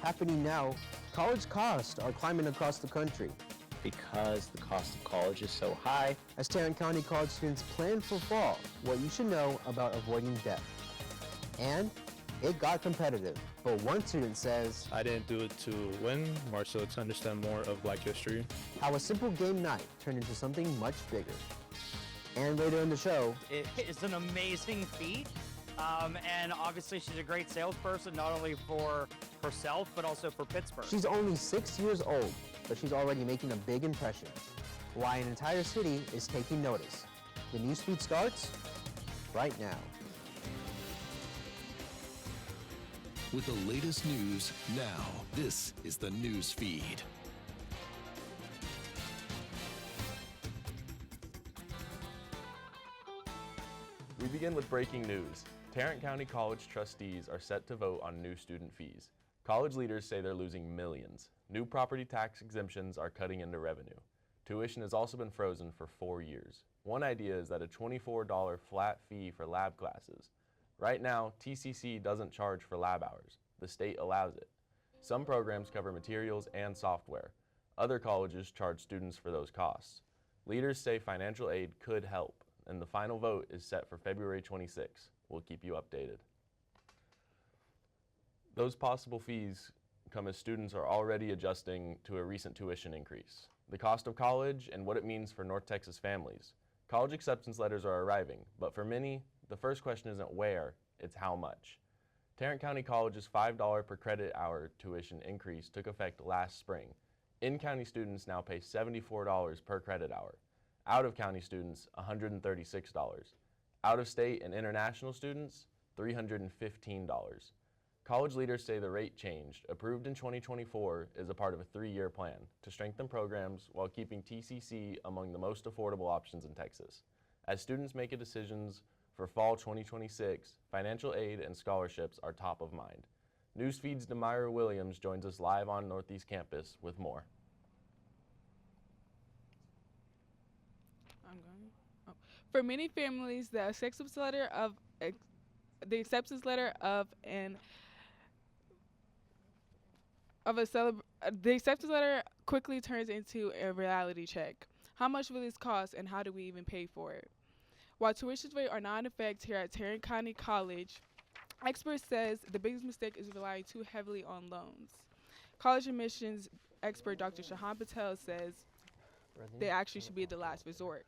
Happening now, college costs are climbing across the country. Because the cost of college is so high. As Tarrant County College students plan for fall, what you should know about avoiding debt. And it got competitive, but one student says, I didn't do it to win, more so to understand more of Black history. How a simple game night turned into something much bigger. And later in the show, it is an amazing feat, and obviously she's a great salesperson, not only for herself, but also for Pittsburgh. She's only 6 years old, but she's already making a big impression. Why an entire city is taking notice. The NewsFeed starts right now. With the latest news now, this is the NewsFeed. We begin with breaking news. Tarrant County College trustees are set to vote on new student fees. College leaders say they're losing millions. New property tax exemptions are cutting into revenue. Tuition has also been frozen for 4 years. One idea is that a $24 flat fee for lab classes. Right now, TCC doesn't charge for lab hours. The state allows it. Some programs cover materials and software. Other colleges charge students for those costs. Leaders say financial aid could help, and the final vote is set for February 26. We'll keep you updated. Those possible fees come as students are already adjusting to a recent tuition increase. The cost of college and what it means for North Texas families. College acceptance letters are arriving, but for many, the first question isn't where, it's how much. Tarrant County College's $5 per credit hour tuition increase took effect last spring. In-county students now pay $74 per credit hour. Out-of-county students, $136. Out-of-state and international students, $315. College leaders say the rate change, approved in 2024, is a part of a 3-year plan to strengthen programs while keeping TCC among the most affordable options in Texas. As students make decisions for fall 2026, financial aid and scholarships are top of mind. NewsFeed's Demira Williams joins us live on Northeast Campus with more. For many families, the acceptance letter quickly turns into a reality check. How much will this cost, and how do we even pay for it? While tuition rates are not in effect here at Tarrant County College, experts says the biggest mistake is relying too heavily on loans. College admissions expert Dr. Shahan Patel says they actually should be the last resort.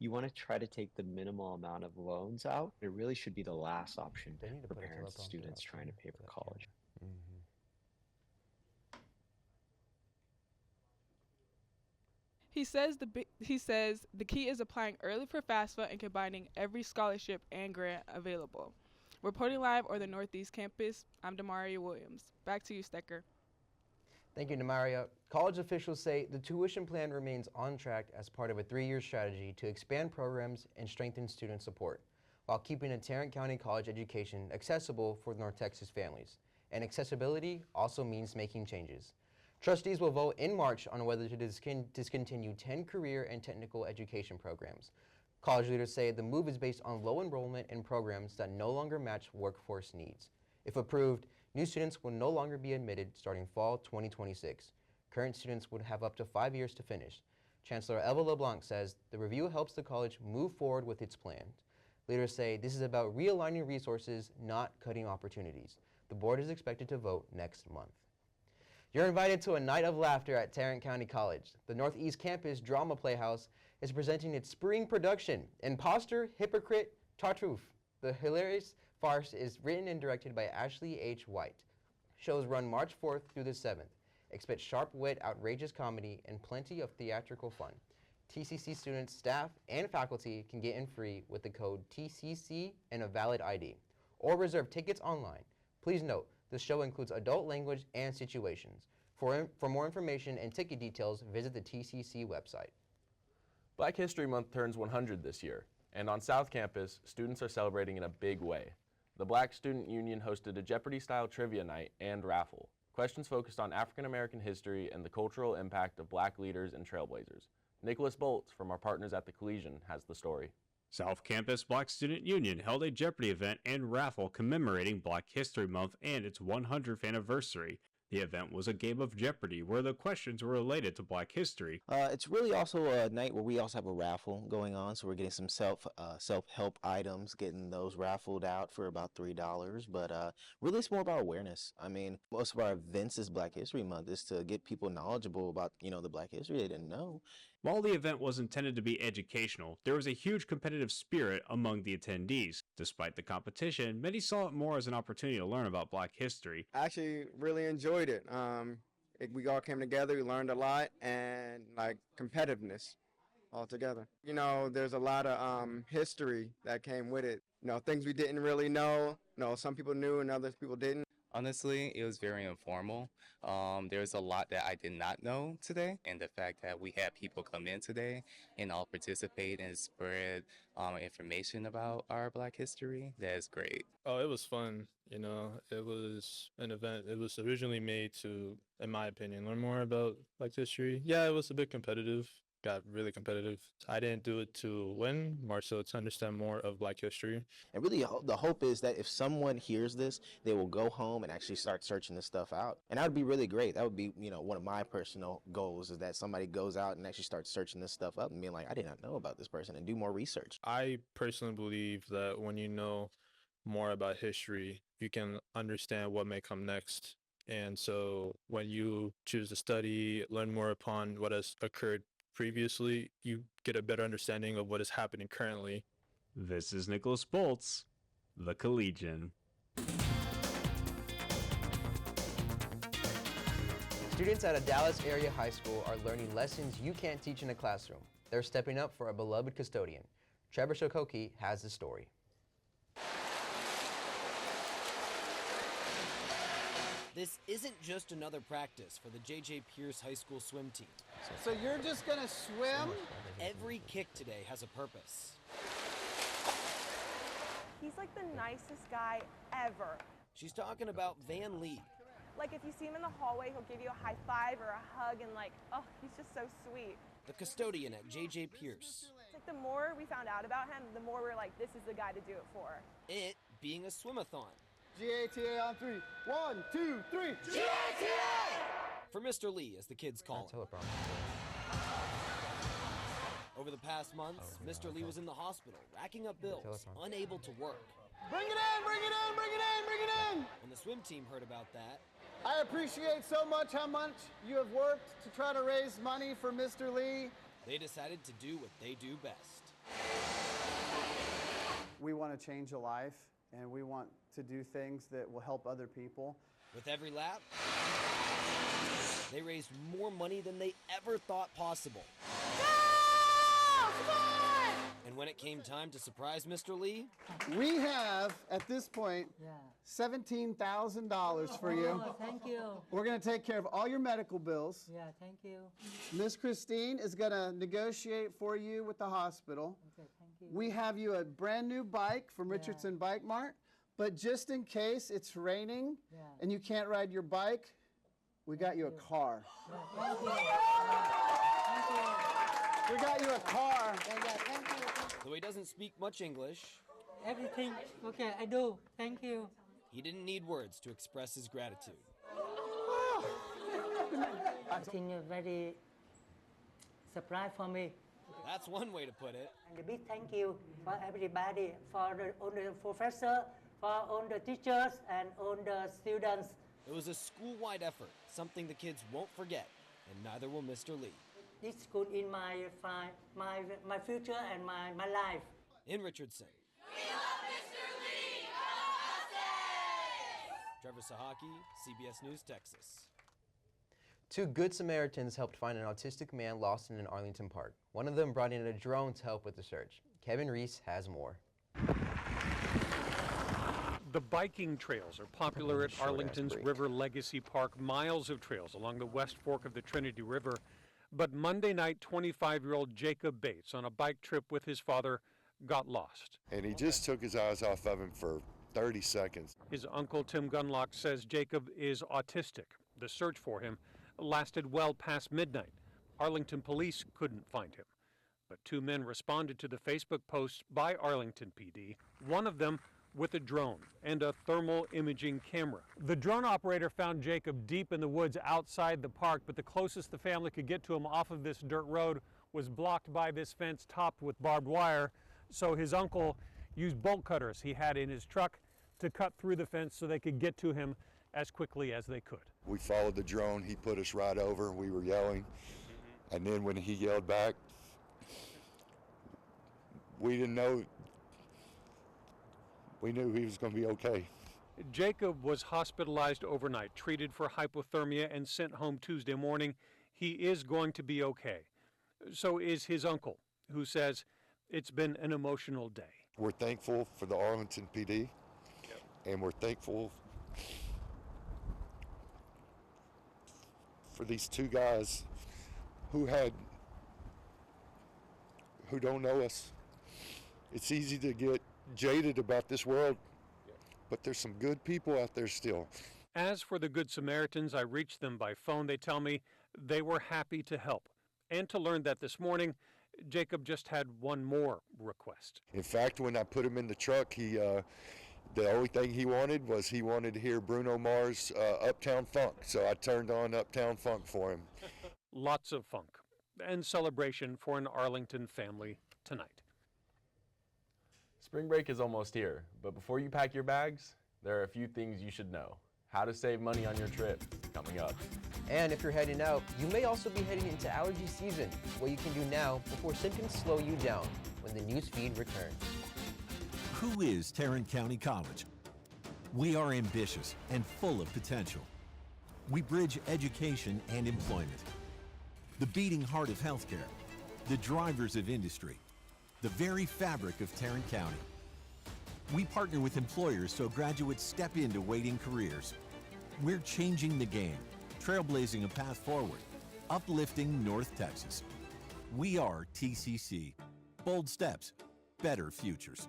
You want to try to take the minimal amount of loans out. It really should be the last option for parents and students trying to pay for college. He says the key is applying early for FAFSA and combining every scholarship and grant available. Reporting live on the Northeast Campus, I'm Demaria Williams. Back to you, Stecker. Thank you, Demaria. College officials say the tuition plan remains on track as part of a 3-year strategy to expand programs and strengthen student support, while keeping a Tarrant County College education accessible for North Texas families. And accessibility also means making changes. Trustees will vote in March on whether to discontinue 10 career and technical education programs. College leaders say the move is based on low enrollment in programs that no longer match workforce needs. If approved, new students will no longer be admitted starting fall 2026. Current students would have up to 5 years to finish. Chancellor Eva LeBlanc says the review helps the college move forward with its plans. Leaders say this is about realigning resources, not cutting opportunities. The board is expected to vote next month. You're invited to a night of laughter at Tarrant County College. The Northeast Campus Drama Playhouse is presenting its spring production, Imposter, Hypocrite, Tartuffe. The hilarious farce is written and directed by Ashley H. White. Shows run March 4th through the 7th. Expect sharp wit, outrageous comedy, and plenty of theatrical fun. TCC students, staff, and faculty can get in free with the code TCC and a valid ID, or reserve tickets online. Please note, the show includes adult language and situations. For more information and ticket details, visit the TCC website. Black History Month turns 100 this year, and on South Campus, students are celebrating in a big way. The Black Student Union hosted a Jeopardy-style trivia night and raffle. Questions focused on African American history and the cultural impact of Black leaders and trailblazers. Nicholas Boltz from our partners at the Collegian has the story. South Campus Black Student Union held a Jeopardy event and raffle commemorating Black History Month and its 100th anniversary. The event was a game of Jeopardy where the questions were related to Black history. It's really also a night where we also have a raffle going on, so we're getting some self-help items, getting those raffled out for about $3. But really, it's more about awareness. I mean, most of our events this Black History Month is to get people knowledgeable about, the Black history they didn't know. While the event was intended to be educational, there was a huge competitive spirit among the attendees. Despite the competition, many saw it more as an opportunity to learn about Black history. I actually really enjoyed it. We all came together, we learned a lot, and competitiveness altogether. There's a lot of history that came with it. Things we didn't really know. Some people knew and other people didn't. Honestly, it was very informal. There's a lot that I did not know today, and the fact that we had people come in today and all participate and spread information about our Black history, that is great. Oh, it was fun. It was an event. It was originally made to, in my opinion, learn more about Black history. Yeah, it was a bit competitive. Got really competitive. I didn't do it to win, more so to understand more of Black history. And really, the hope is that if someone hears this, they will go home and actually start searching this stuff out. And that would be really great. That would be, one of my personal goals is that somebody goes out and actually starts searching this stuff up and being like, I did not know about this person, and do more research. I personally believe that when you know more about history, you can understand what may come next. And so when you choose to study, learn more upon what has occurred previously, you get a better understanding of what is happening currently. This is Nicholas Boltz, the Collegian. Students at a Dallas area high school are learning lessons you can't teach in a classroom. They're stepping up for a beloved custodian. Trevor Shokoki has the story. This isn't just another practice for the J.J. Pierce High School swim team. So you're just gonna swim? Every kick today has a purpose. He's like the nicest guy ever. She's talking about Van Lee. Like if you see him in the hallway, he'll give you a high five or a hug and he's just so sweet. The custodian at J.J. Pierce. It's like the more we found out about him, the more we're like, this is the guy to do it for. It being a swimathon. GATA on 3. 1, 2, 3. GATA! For Mr. Lee, as the kids call him. Over the past months, Mr. Lee was in the hospital, racking up bills, unable to work. Bring it in, bring it in, bring it in, bring it in! When the swim team heard about that, I appreciate so much how much you have worked to try to raise money for Mr. Lee. They decided to do what they do best. We want to change a life, and we want to do things that will help other people. With every lap, they raised more money than they ever thought possible. And when it came time to surprise Mr. Lee, we have, at this point, $17,000 for you. Oh, thank you. We're going to take care of all your medical bills. Yeah, thank you. Miss Christine is going to negotiate for you with the hospital. Okay, thank you. We have you a brand new bike from Richardson Bike Mart, but just in case it's raining and you can't ride your bike, we got you a car. Yeah, thank you. Thank you. We got you a car. Thank you. Though he doesn't speak much English, Everything, okay, I do. Thank you. He didn't need words to express his gratitude. I think you're very surprised for me. That's one way to put it. And a big thank you for everybody, for all the professors, for all the teachers, and all the students. It was a school-wide effort, something the kids won't forget, and neither will Mr. Lee. This school in my future and my life. In Richardson. We love Mr. Lee! Trevor Sahaki, CBS News, Texas. 2 Good Samaritans helped find an autistic man lost in an Arlington park. One of them brought in a drone to help with the search. Kevin Reese has more. The biking trails are popular at Arlington's River Legacy Park, miles of trails along the west fork of the Trinity River. But Monday night, 25-year-old Jacob Bates, on a bike trip with his father, got lost. And he just took his eyes off of him for 30 seconds. His uncle, Tim Gunlock, says Jacob is autistic. The search for him lasted well past midnight. Arlington police couldn't find him. But 2 men responded to the Facebook post by Arlington PD. One of them with a drone and a thermal imaging camera. The drone operator found Jacob deep in the woods outside the park, but the closest the family could get to him off of this dirt road was blocked by this fence topped with barbed wire. So his uncle used bolt cutters he had in his truck to cut through the fence so they could get to him as quickly as they could. We followed the drone. He put us right over. We were yelling. And then when he yelled back, we didn't know. We knew he was going to be okay. Jacob was hospitalized overnight, treated for hypothermia, and sent home Tuesday morning. He is going to be okay. So is his uncle, who says it's been an emotional day. We're thankful for the Arlington PD, and we're thankful for these two guys who don't know us. It's easy to get jaded about this world, but there's some good people out there still. As for the Good Samaritans, I reached them by phone. They tell me they were happy to help, and to learn that this morning, Jacob just had one more request. In fact, when I put him in the truck, the only thing he wanted to hear Bruno Mars' Uptown Funk, so I turned on Uptown Funk for him. Lots of funk and celebration for an Arlington family tonight. Spring break is almost here, but before you pack your bags, there are a few things you should know. How to save money on your trip, coming up. And if you're heading out, you may also be heading into allergy season. What you can do now before symptoms slow you down when the NewsFeed returns. Who is Tarrant County College? We are ambitious and full of potential. We bridge education and employment. The beating heart of healthcare, the drivers of industry, the very fabric of Tarrant County. We partner with employers so graduates step into waiting careers. We're changing the game, trailblazing a path forward, uplifting North Texas. We are TCC. Bold steps, better futures.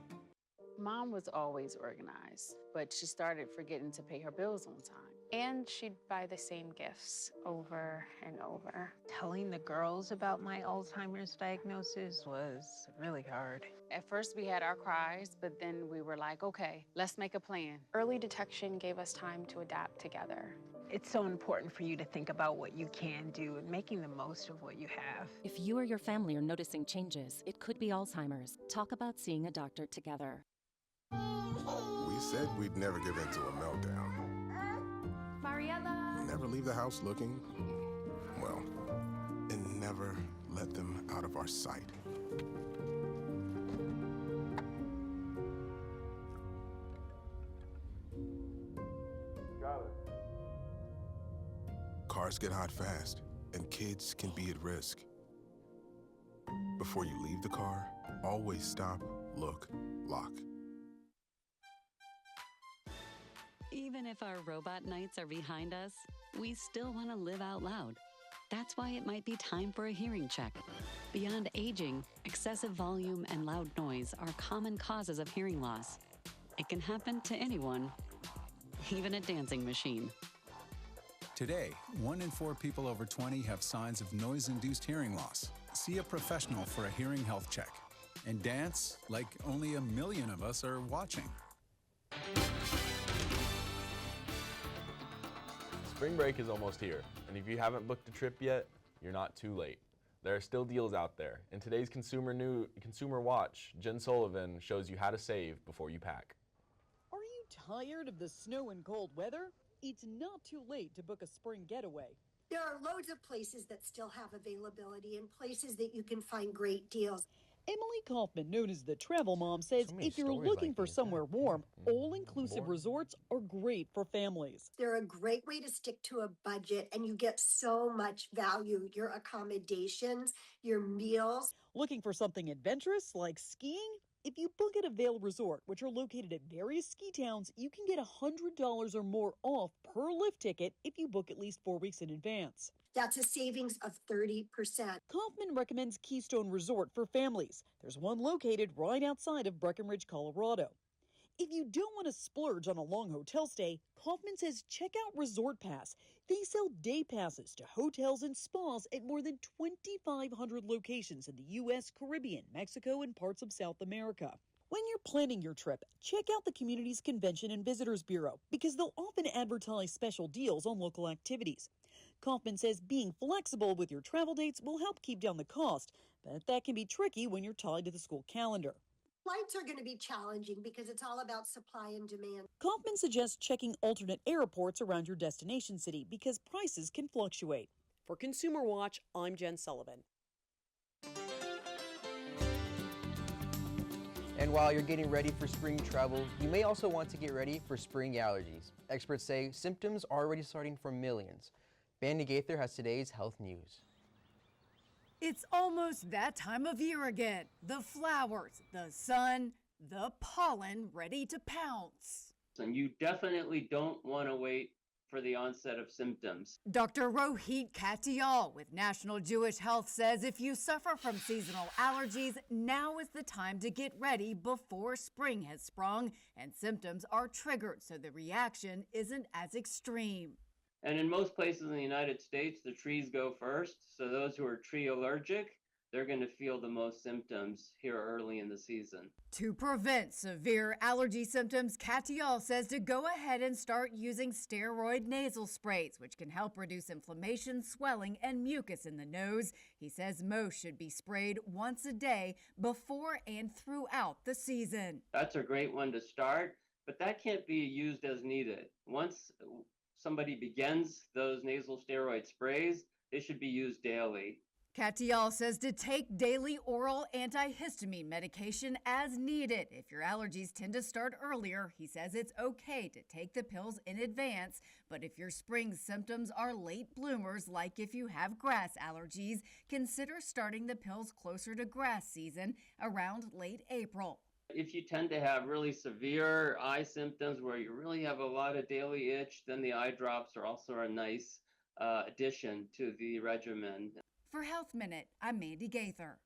Mom was always organized, but she started forgetting to pay her bills on time. And she'd buy the same gifts over and over. Telling the girls about my Alzheimer's diagnosis was really hard. At first we had our cries, but then we were like, okay, let's make a plan. Early detection gave us time to adapt together. It's so important for you to think about what you can do and making the most of what you have. If you or your family are noticing changes, it could be Alzheimer's. Talk about seeing a doctor together. We said we'd never give in to a meltdown. Mariella! Never leave the house looking, well, and never let them out of our sight. Got it. Cars get hot fast, and kids can be at risk. Before you leave the car, always stop, look, lock. Even if our robot nights are behind us, we still want to live out loud. That's why it might be time for a hearing check. Beyond aging, excessive volume and loud noise are common causes of hearing loss. It can happen to anyone, even a dancing machine. Today, 1 in 4 people over 20 have signs of noise-induced hearing loss. See a professional for a hearing health check. And dance like only 1 million of us are watching. Spring break is almost here, and if you haven't booked a trip yet, you're not too late. There are still deals out there. In today's Consumer Watch, Jen Sullivan shows you how to save before you pack. Are you tired of the snow and cold weather? It's not too late to book a spring getaway. There are loads of places that still have availability and places that you can find great deals. Emily Kaufman, known as the Travel Mom, says if you're looking for somewhere warm, all-inclusive resorts are great for families. They're a great way to stick to a budget, and you get so much value. Your accommodations, your meals. Looking for something adventurous like skiing? If you book at a Vail Resort, which are located at various ski towns, you can get $100 or more off per lift ticket if you book at least 4 weeks in advance. That's a savings of 30%. Kaufman recommends Keystone Resort for families. There's one located right outside of Breckenridge, Colorado. If you don't want to splurge on a long hotel stay, Kaufman says check out Resort Pass. They sell day passes to hotels and spas at more than 2,500 locations in the U.S., Caribbean, Mexico, and parts of South America. When you're planning your trip, check out the community's Convention and Visitors Bureau because they'll often advertise special deals on local activities. Kaufman says being flexible with your travel dates will help keep down the cost, but that can be tricky when you're tied to the school calendar. Flights are going to be challenging because it's all about supply and demand. Kaufman suggests checking alternate airports around your destination city because prices can fluctuate. For Consumer Watch, I'm Jen Sullivan. And while you're getting ready for spring travel, you may also want to get ready for spring allergies. Experts say symptoms are already starting for millions. Bandy Gaither has today's health news. It's almost that time of year again. The flowers, the sun, the pollen ready to pounce. And you definitely don't want to wait for the onset of symptoms. Dr. Rohit Katyal with National Jewish Health says if you suffer from seasonal allergies, now is the time to get ready before spring has sprung and symptoms are triggered so the reaction isn't as extreme. And in most places in the United States, the trees go first. So those who are tree allergic, they're going to feel the most symptoms here early in the season. To prevent severe allergy symptoms, Katyal says to go ahead and start using steroid nasal sprays, which can help reduce inflammation, swelling, and mucus in the nose. He says most should be sprayed once a day before and throughout the season. That's a great one to start, but that can't be used as needed. Once somebody begins those nasal steroid sprays, they should be used daily. Katyal says to take daily oral antihistamine medication as needed. If your allergies tend to start earlier, he says it's okay to take the pills in advance. But if your spring symptoms are late bloomers, like if you have grass allergies, consider starting the pills closer to grass season around late April. If you tend to have really severe eye symptoms where you really have a lot of daily itch, then the eye drops are also a nice addition to the regimen. For Health Minute, I'm Mandy Gaither.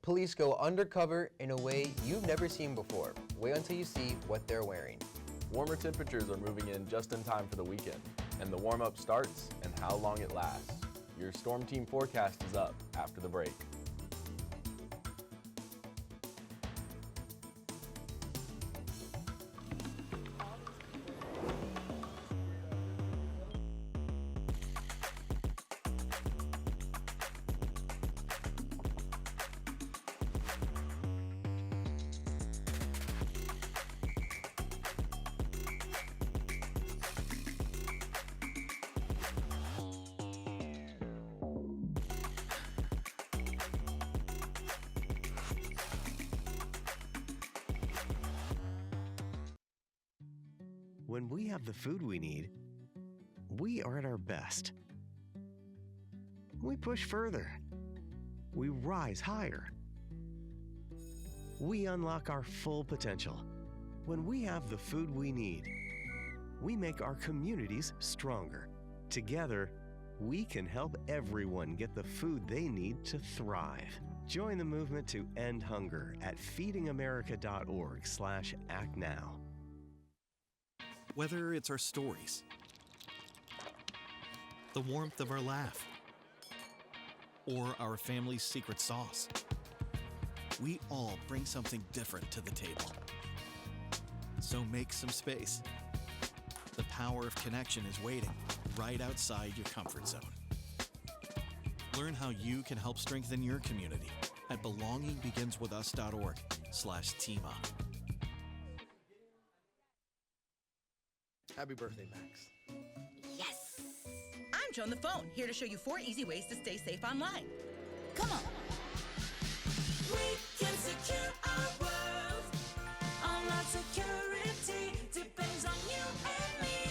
Police go undercover in a way you've never seen before. Wait until you see what they're wearing. Warmer temperatures are moving in just in time for the weekend, and the warm-up starts and how long it lasts. Your Storm Team forecast is up after the break. When we have the food we need, we are at our best. We push further. We rise higher. We unlock our full potential. When we have the food we need, we make our communities stronger. Together, we can help everyone get the food they need to thrive. Join the movement to end hunger at feedingamerica.org/actnow. Whether it's our stories, the warmth of our laugh, or our family's secret sauce, we all bring something different to the table. So make some space. The power of connection is waiting right outside your comfort zone. Learn how you can help strengthen your community at belongingbeginswithus.org/teamup. Happy birthday, Max. Yes! I'm Joan the Phone, here to show you 4 easy ways to stay safe online. Come on. We can secure our world. Online security depends on you and me.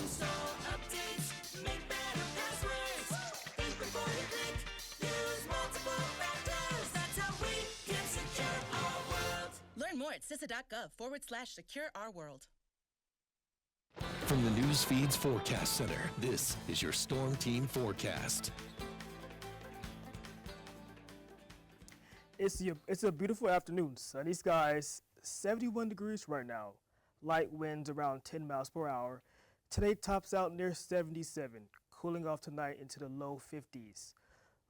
Install updates, make better passwords. Think before you click, use multiple factors. That's how we can secure our world. Learn more at CISA.gov/secure-our-world. From the NewsFeed's Forecast Center, this is your Storm Team forecast. It's a beautiful afternoon. Sunny skies, 71 degrees right now. Light winds around 10 miles per hour. Today tops out near 77, cooling off tonight into the low 50s.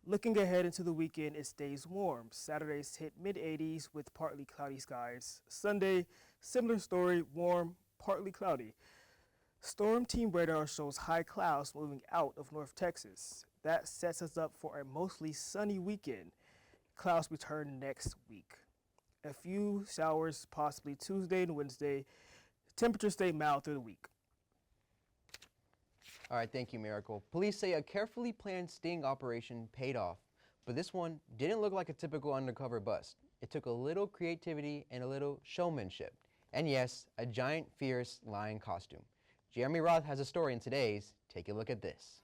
Looking ahead into the weekend, it stays warm. Saturdays hit mid-80s with partly cloudy skies. Sunday, similar story, warm, partly cloudy. Storm Team radar shows high clouds moving out of North Texas. That sets us up for a mostly sunny weekend. Clouds return next week. A few showers possibly Tuesday and Wednesday. Temperatures stay mild through the week. All right, thank you, Miracle. Police say a carefully planned sting operation paid off, but this one didn't look like a typical undercover bust. It took a little creativity and a little showmanship. And yes, a giant, fierce lion costume. Jeremy Roth has a story in today's Take a Look at This.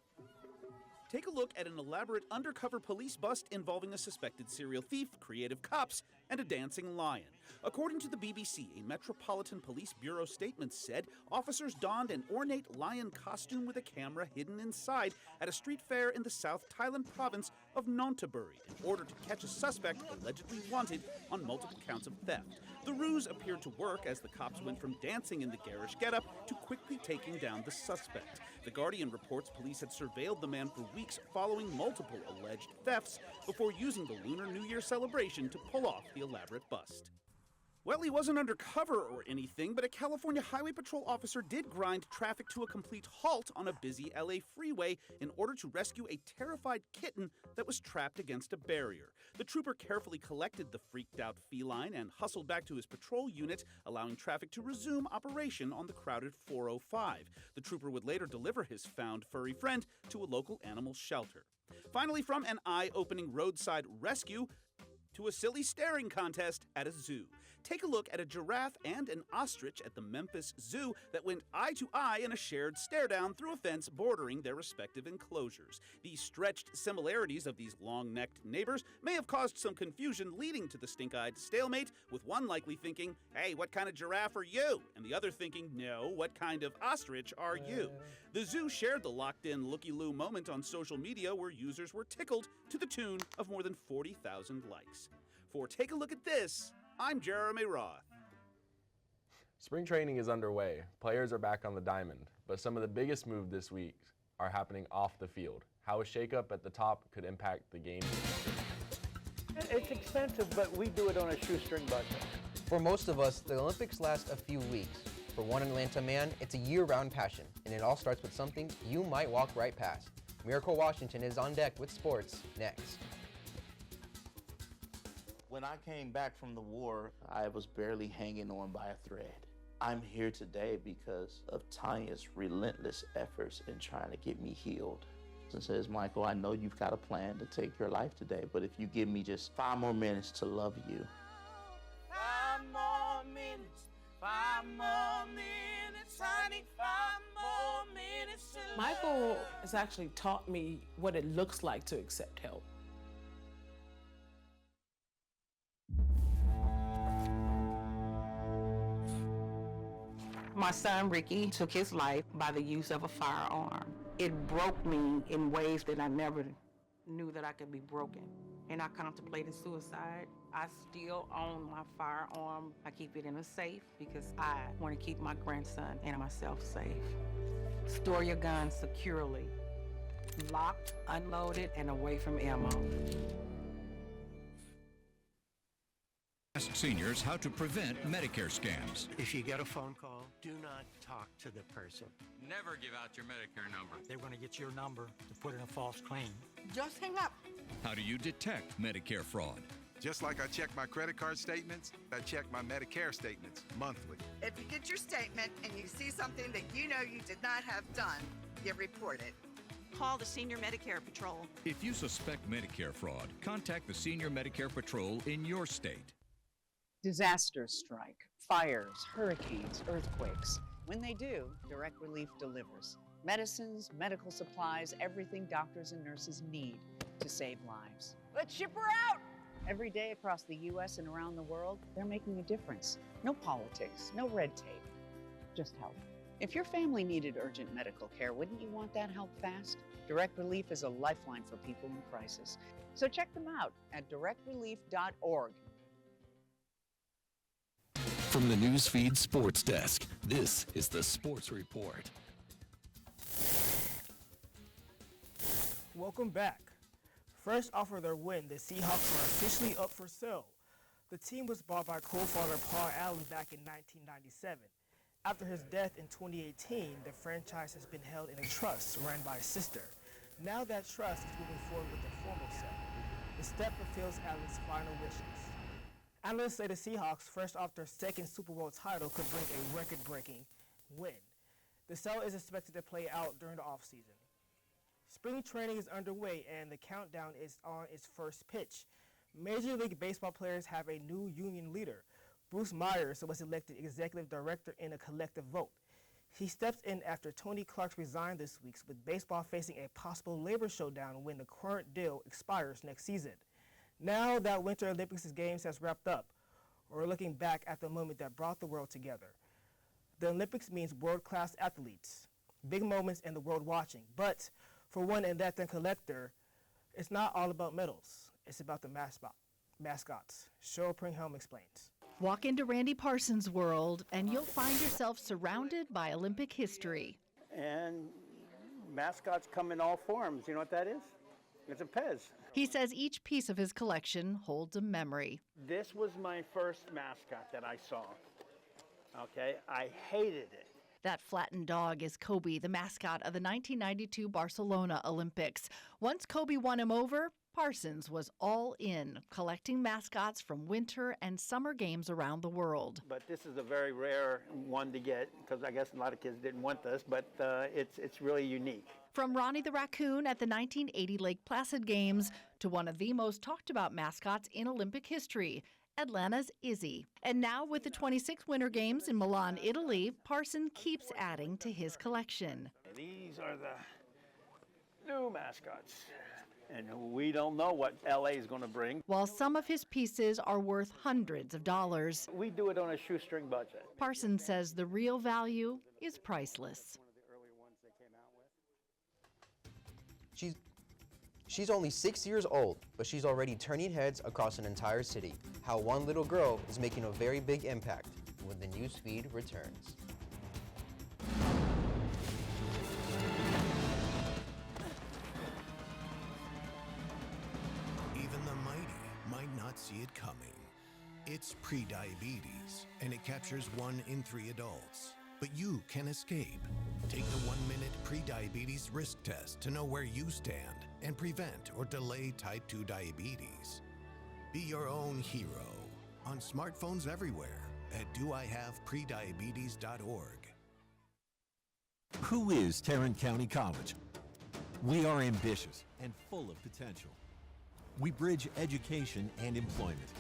Take a look at an elaborate undercover police bust involving a suspected serial thief, creative cops, and a dancing lion. According to the BBC, a Metropolitan Police Bureau statement said officers donned an ornate lion costume with a camera hidden inside at a street fair in the South Thailand province of Nonthaburi in order to catch a suspect allegedly wanted on multiple counts of theft. The ruse appeared to work as the cops went from dancing in the garish getup to quickly taking down the suspect. The Guardian reports police had surveilled the man for weeks following multiple alleged thefts before using the Lunar New Year celebration to pull off the elaborate bust. Well, he wasn't undercover or anything, but a California Highway Patrol officer did grind traffic to a complete halt on a busy LA freeway in order to rescue a terrified kitten that was trapped against a barrier. The trooper carefully collected the freaked-out feline and hustled back to his patrol unit, allowing traffic to resume operation on the crowded 405. The trooper would later deliver his found furry friend to a local animal shelter. Finally, from an eye-opening roadside rescue to a silly staring contest at a zoo. Take a look at a giraffe and an ostrich at the Memphis Zoo that went eye to eye in a shared stare-down through a fence bordering their respective enclosures. The stretched similarities of these long-necked neighbors may have caused some confusion, leading to the stink-eyed stalemate, with one likely thinking, "Hey, what kind of giraffe are you?" and the other thinking, "No, what kind of ostrich are you?" The zoo shared the locked-in looky-loo moment on social media where users were tickled to the tune of more than 40,000 likes. For Take a Look at This, I'm Jeremy Roth. Spring training is underway. Players are back on the diamond, but some of the biggest moves this week are happening off the field. How a shakeup at the top could impact the game. It's expensive, but we do it on a shoestring budget. For most of us, the Olympics last a few weeks. For one Atlanta man, it's a year-round passion, and it all starts with something you might walk right past. Miracle Washington is on deck with sports next. When I came back from the war, I was barely hanging on by a thread. I'm here today because of Tanya's relentless efforts in trying to get me healed. And says, "Michael, I know you've got a plan to take your life today, but if you give me just 5 more minutes to love you." 5 more minutes, 5 more minutes, honey, 5 more minutes to Michael has actually taught me what it looks like to accept help. My son Ricky took his life by the use of a firearm. It broke me in ways that I never knew that I could be broken. And I contemplated suicide. I still own my firearm. I keep it in a safe because I want to keep my grandson and myself safe. Store your gun securely, locked, unloaded, and away from ammo. Ask seniors how to prevent Medicare scams. If you get a phone call, do not talk to the person. Never give out your Medicare number. They want to get your number to put in a false claim. Just hang up. How do you detect Medicare fraud? Just like I check my credit card statements, I check my Medicare statements monthly. If you get your statement and you see something that you know you did not have done, you report it. Call the Senior Medicare Patrol. If you suspect Medicare fraud, contact the Senior Medicare Patrol in your state. Disasters strike, fires, hurricanes, earthquakes. When they do, Direct Relief delivers. Medicines, medical supplies, everything doctors and nurses need to save lives. Let's ship her out! Every day across the U.S. and around the world, they're making a difference. No politics, no red tape, just help. If your family needed urgent medical care, wouldn't you want that help fast? Direct Relief is a lifeline for people in crisis. So check them out at directrelief.org. From the NewsFeed Sports Desk, this is the Sports Report. Welcome back. Fresh off of their win, the Seahawks are officially up for sale. The team was bought by co-founder Paul Allen back in 1997. After his death in 2018, the franchise has been held in a trust ran by his sister. Now that trust is moving forward with a formal sale. The step fulfills Allen's final wishes. Analysts say the Seahawks, fresh off their second Super Bowl title, could bring a record-breaking win. The sale is expected to play out during the offseason. Spring training is underway and the countdown is on its first pitch. Major League Baseball players have a new union leader. Bruce Myers was elected executive director in a collective vote. He steps in after Tony Clark resigned this week, with baseball facing a possible labor showdown when the current deal expires next season. Now that Winter Olympics Games has wrapped up, we're looking back at the moment that brought the world together. The Olympics means world-class athletes, big moments and the world watching. But for one athlete and collector, it's not all about medals. It's about the mascots. Cheryl Pringhelm explains. Walk into Randy Parsons' world and you'll find yourself surrounded by Olympic history. And mascots come in all forms. You know what that is? It's a Pez. He says each piece of his collection holds a memory. This was my first mascot that I saw. Okay, I hated it. That flattened dog is Kobe, the mascot of the 1992 Barcelona Olympics. Once Kobe won him over, Parsons was all in, collecting mascots from winter and summer games around the world. But this is a very rare one to get, because I guess a lot of kids didn't want this, but it's really unique. From Ronnie the Raccoon at the 1980 Lake Placid Games to one of the most talked about mascots in Olympic history, Atlanta's Izzy. And now with the 26 Winter Games in Milan, Italy, Parsons keeps adding to his collection. These are the new mascots. And we don't know what LA is going to bring. While some of his pieces are worth hundreds of dollars, we do it on a shoestring budget. Parsons says the real value is priceless. She's only 6 years old, but she's already turning heads across an entire city. How one little girl is making a very big impact when the NewsFeed returns. Even the mighty might not see it coming. It's prediabetes, and it captures 1 in 3 adults. But you can escape. Take the 1-minute prediabetes risk test to know where you stand and prevent or delay type 2 diabetes. Be your own hero on smartphones everywhere at doihaveprediabetes.org. Who is Tarrant County College? We are ambitious and full of potential. We bridge education and employment.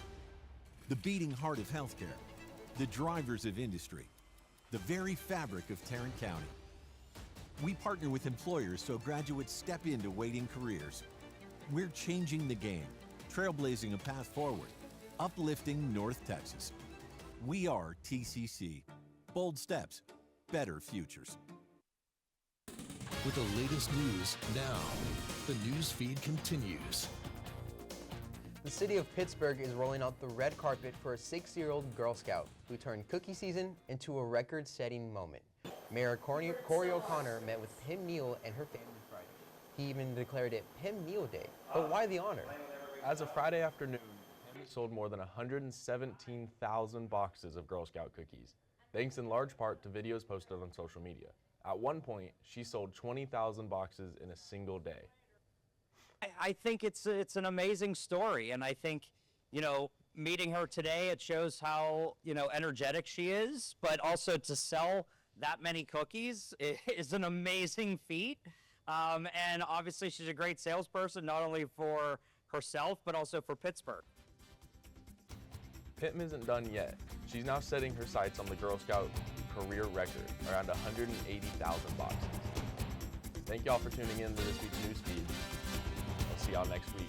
The beating heart of healthcare, the drivers of industry, the very fabric of Tarrant County. We partner with employers so graduates step into waiting careers. We're changing the game, trailblazing a path forward, uplifting North Texas. We are TCC. Bold steps, better futures. With the latest news now, the news feed continues. The city of Pittsburgh is rolling out the red carpet for a 6-year-old Girl Scout who turned cookie season into a record-setting moment. Mayor Corey O'Connor met with Pim Neal and her family Friday. He even declared it Pim Neal Day. But why the honor? As of Friday afternoon, Pim sold more than 117,000 boxes of Girl Scout cookies, thanks in large part to videos posted on social media. At one point, she sold 20,000 boxes in a single day. I think it's an amazing story, and I think, you know, meeting her today, it shows how, you know, energetic she is, but also to sell that many cookies is an amazing feat. And obviously she's a great salesperson, not only for herself, but also for Pittsburgh. Pim isn't done yet. She's now setting her sights on the Girl Scout career record, around 180,000 boxes. Thank y'all for tuning in to this week's news feed. I'll see y'all next week.